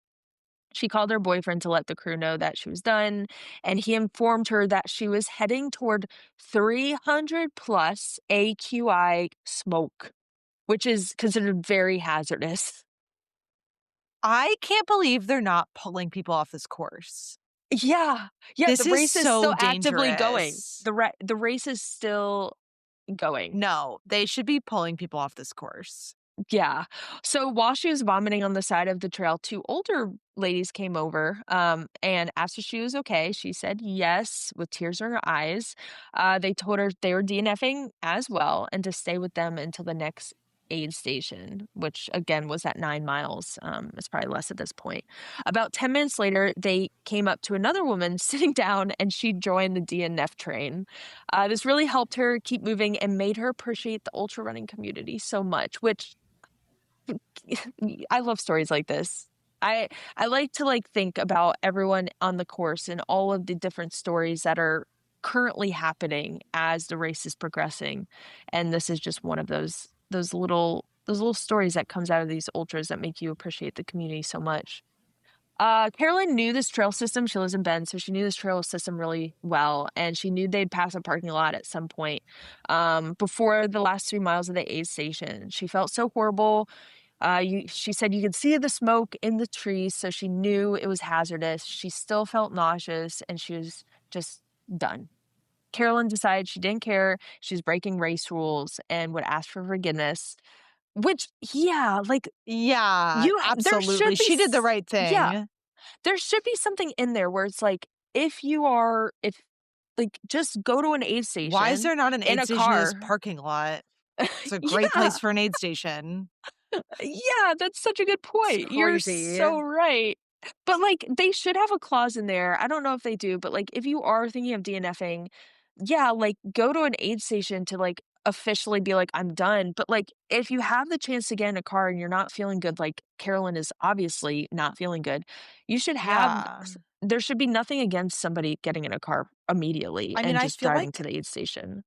She called her boyfriend to let the crew know that she was done, and he informed her that she was heading toward 300 plus AQI smoke, which is considered very hazardous. I can't believe they're not pulling people off this course. Yeah. Yeah, the This is race is so still actively going. dangerous. The race is still going. No, they should be pulling people off this course. Yeah. So while she was vomiting on the side of the trail, 2 older ladies came over, and asked if she was okay. She said yes, with tears in her eyes. They told her they were DNFing as well and to stay with them until the next aid station, which again was at 9 miles. It's probably less at this point. About 10 minutes later, they came up to another woman sitting down and she joined the DNF train. This really helped her keep moving and made her appreciate the ultra running community so much, which I love stories like this. I like to, like, think about everyone on the course and all of the different stories that are currently happening as the race is progressing, and this is just one of those little stories that comes out of these ultras that make you appreciate the community so much. Carolyn knew this trail system. She lives in Bend, so she knew this trail system really well, and she knew they'd pass a parking lot at some point, before the last 3 miles of the aid station. She felt so horrible. She said you could see the smoke in the trees, so she knew it was hazardous. She still felt nauseous, and she was just done. Carolyn decided she didn't care. She was breaking race rules and would ask for forgiveness. Which, yeah, like Yeah, there should absolutely. be, She did the right yeah, thing. there should be something in there where it's like, if like just go to an aid Why is station there not an in aid a station in this car. parking lot? It's a great Yeah. place for an aid station. Yeah, that's such a good It's point. You're crazy. so right. But, like, they should have a clause in there. I don't know if they do, but, like, if you are thinking of DNFing, yeah, like, go to an aid station to, like, officially be like, "I'm done." But, like, if you have the chance to get in a car and you're not feeling good, like Carolyn is obviously not feeling good, you should have Yeah. there should be nothing against somebody getting in a car immediately I mean, and I just feel driving to like the aid station.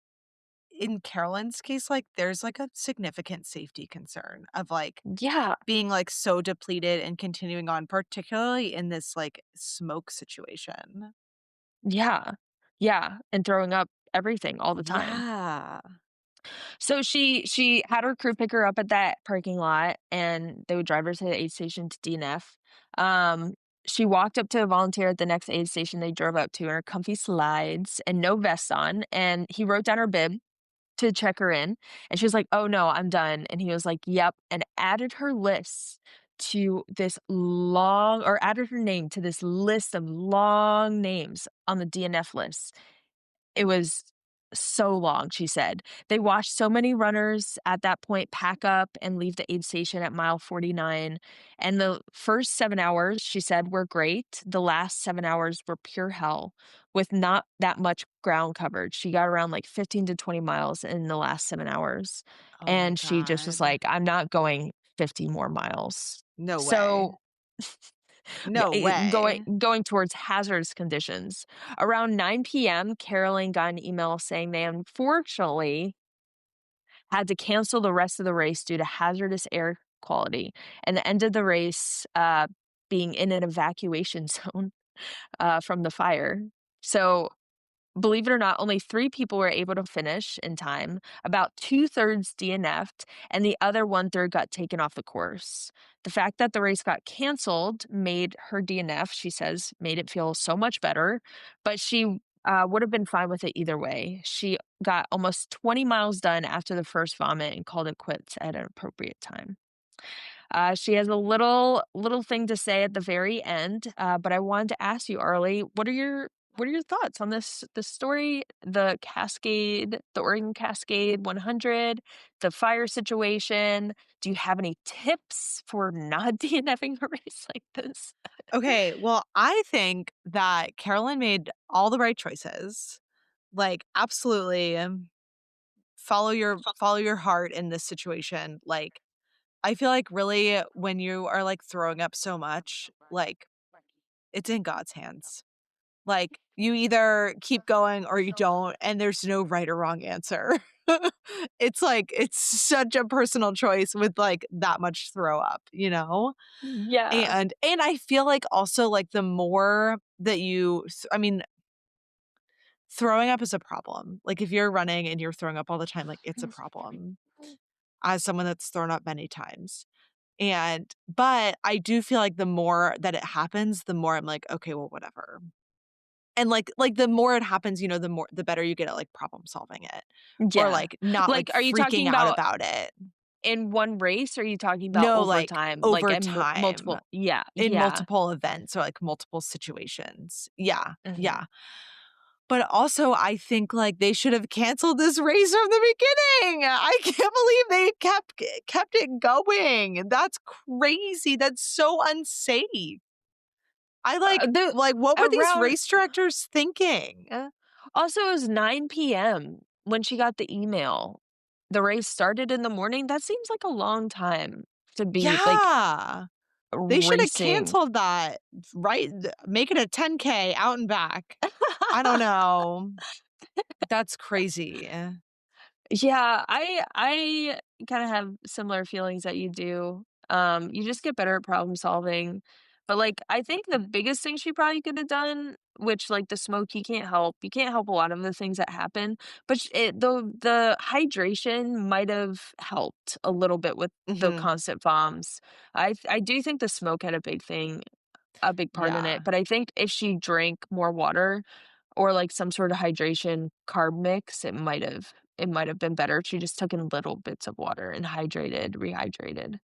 in Carolyn's case, like, there's, like, a significant safety concern of, like, Yeah. being, like, so depleted and continuing on, particularly in this, like, smoke situation. Yeah. Yeah, and throwing up everything all the time. Yeah. So she had her crew pick her up at that parking lot, and they would drive her to the aid station to DNF. She walked up to a volunteer at the next aid station they drove up to in her comfy slides and no vest on, and he wrote down her bib to check her in, and she was like, "Oh, no, I'm done," and he was like, "Yep," and added her list to this long or added her name to this list of long names on the DNF list. It was so long, she said. They watched so many runners at that point pack up and leave the aid station at mile 49, and the first 7 hours, she said, were great. The last 7 hours were pure hell with not that much ground covered. She got around, like, 15 to 20 miles in the last 7 hours, Oh my and she just was god. like, "I'm not going 50 more miles." No way. So yeah, No way. going towards hazardous conditions. Around 9 PM, Carolyn got an email saying they unfortunately had to cancel the rest of the race due to hazardous air quality, and the end of the race, being in an evacuation zone, from the fire. So believe it or not, only 3 people were able to finish in time. About two-thirds DNF'd, and the other one-third got taken off the course. The fact that the race got canceled made her DNF, she says, made it feel so much better, but she, would have been fine with it either way. She got almost 20 miles done after the first vomit and called it quits at an appropriate time. She has a little thing to say at the very end, but I wanted to ask you, Arlie, what are your thoughts on this story, the Cascade, the Oregon Cascade 100, the fire situation? Do you have any tips for not DNFing a race like this? Okay, well, I think that Carolyn made all the right choices. Like, absolutely, follow your heart in this situation. Like, I feel like really when you are, like, throwing up so much, like, it's in God's hands. Like, you either keep going or you don't, and there's no right or wrong answer. It's like it's such a personal choice with, like, that much throw up, you know? Yeah. And I feel like also, like, the more that I mean, throwing up is a problem. Like, if you're running and you're throwing up all the time, like, it's a problem as someone that's thrown up many times. But I do feel like the more that it happens, the more I'm like, "Okay, well, whatever." And, like, the more it happens, the better you get at, like, problem solving it or, Yeah. like, not, like, Like, are you freaking talking out about about it. In one race, or are you talking about No, over like, time? Like, over and time multiple Yeah, in yeah. multiple events or, like, multiple situations. Yeah, Mhm. yeah. But also, I think, like, they should have canceled this race from the beginning. I can't believe they kept it going. That's crazy. That's so unsafe. I The what were these around race directors thinking? Also, it was 9 p.m. when she got the email. The race started in the morning. That seems like a long time to be, like, Yeah. They should have racing. canceled that, right? Make it a 10K out and back. I don't know. That's crazy. Yeah, I kinda have similar feelings that you do. You just get better at problem solving. But, like, I think the biggest thing she probably could have done, which, like, the smoke, you can't help a lot of the things that happen, but sh it the hydration might have helped a little bit with the Mhm. constant bombs. I do think the smoke had a big part in Yeah. it, but I think if she drank more water or, like, some sort of hydration carb mix, it might have been better if she just took in little bits of water and rehydrated.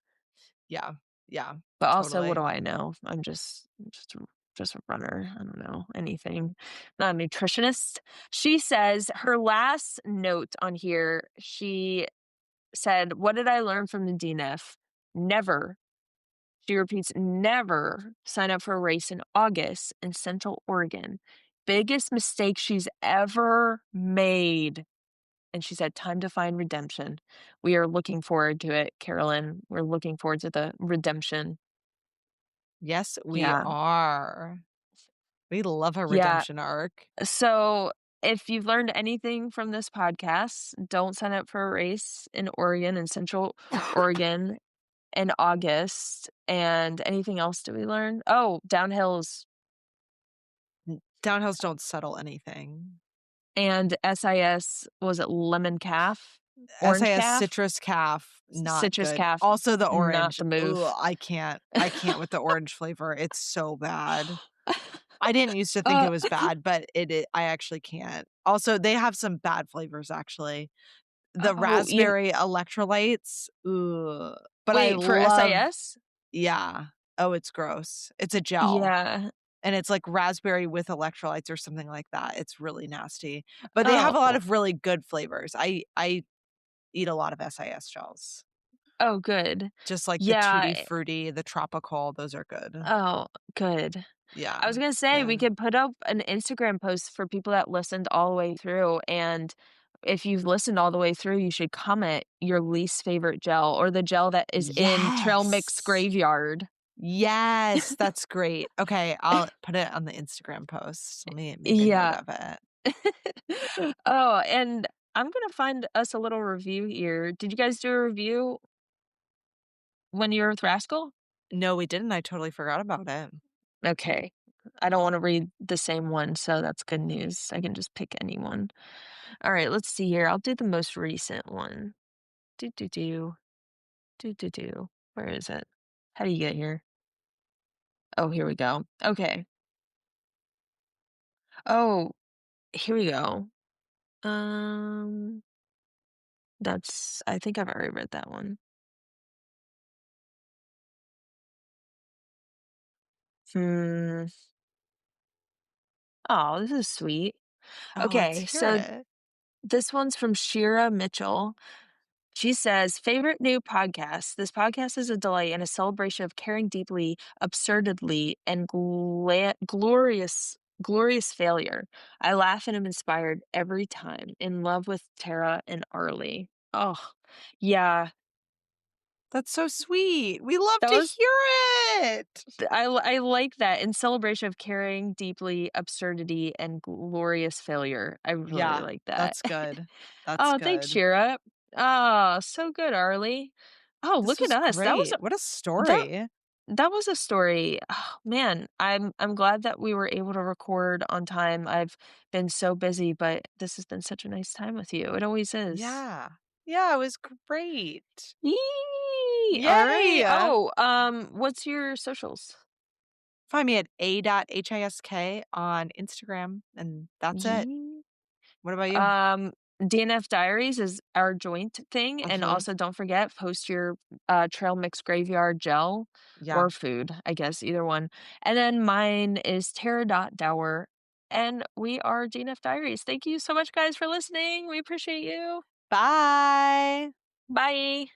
Yeah. Yeah. But also, what Totally. do I know? I'm just a runner. I don't know anything. Not a nutritionist. She says her last note on here, she said, "What did I learn from the DNF? Never," she repeats, "never sign up for a race in August in Central Oregon. Biggest mistake she's ever made." And she said, "Time to find redemption." We are looking forward to it, Carolyn. We're looking forward to the redemption. Yes, we Yeah. are. We love a Yeah. redemption arc. So, if you've learned anything from this podcast, don't sign up for a race in Oregon, in Central Oregon in August. And anything else did we learn? Oh, downhills Downhills don't settle anything. and SIS, was it lemon calf? Orange SAS calf? citrus calf, not Citrus good. calf, Also the not orange. the Ugh, move. I can't. I can't with the orange flavor. It's so bad. I didn't used to think it Uh, was bad, but I actually can't. Also, they have some bad flavors actually. The oh, you raspberry electrolytes, ooh, but I wait, for love SIS? yeah. Oh, it's gross. It's a gel, Yeah. and it's like raspberry with electrolytes or something like that. It's really nasty, but they have Oh. a lot of really good flavors. I eat a lot of SIS gels. Oh, good. Just like the Tutti Yeah. Frutti, the Tropical, those are good. Oh, good. Yeah, I was gonna say we yeah. could put up an Instagram post for people that listened all the way through, and if you've listened all the way through, you should comment your least favorite gel or the gel that is in Trail Mix Yes. Graveyard. Yes, that's great. Okay, I'll put it on the Instagram post. Let me make a note Yeah. of it. Oh, and I'm gonna find us a little review here. Did you guys do a review when you were with Rascal? No, we didn't. I totally forgot about it. Okay. I don't wanna read the same one, so that's good news. I can just pick any one. Alright, let's see here. I'll do the most recent one. Do, do, do. Do, do, do. Where is it? How do you get here? Oh, here we go. Okay. Oh, here we go. Um, I think I've already read that one. Hmm. Oh, this is sweet. Oh, let's Okay, hear so it. this one's from Shira Mitchell. She says, favorite new podcast. This podcast is a delight and a celebration of caring deeply, absurdly, and glorious failure. I laugh and am inspired every time. In love with Tara and Arlie. Oh, yeah. That's so sweet. We love That to was hear it. I like that. In celebration of caring deeply, absurdity, and glorious failure. I really Yeah, like that. that's good. That's Oh, thanks, good. Shira. Oh, so good, Arlie. Oh, This look at was us. great. What a That story. that was a story. Oh, man, I'm glad that we were able to record on time. I've been so busy, but this has been such a nice time with you. It always is. Yeah. Yeah, it was great. Yee! All right. Yay. Oh, what's your socials? Find me at a.hisk on Instagram, and that's it. Yee. What about you? DNF Diaries is our joint thing, and Mhm. also don't forget, post your, trail mix graveyard gel Yeah. or food, I guess, either one. And then mine is Tara.Dower, and we are DNF Diaries. Thank you so much, guys, for listening. We appreciate you. Bye. Bye.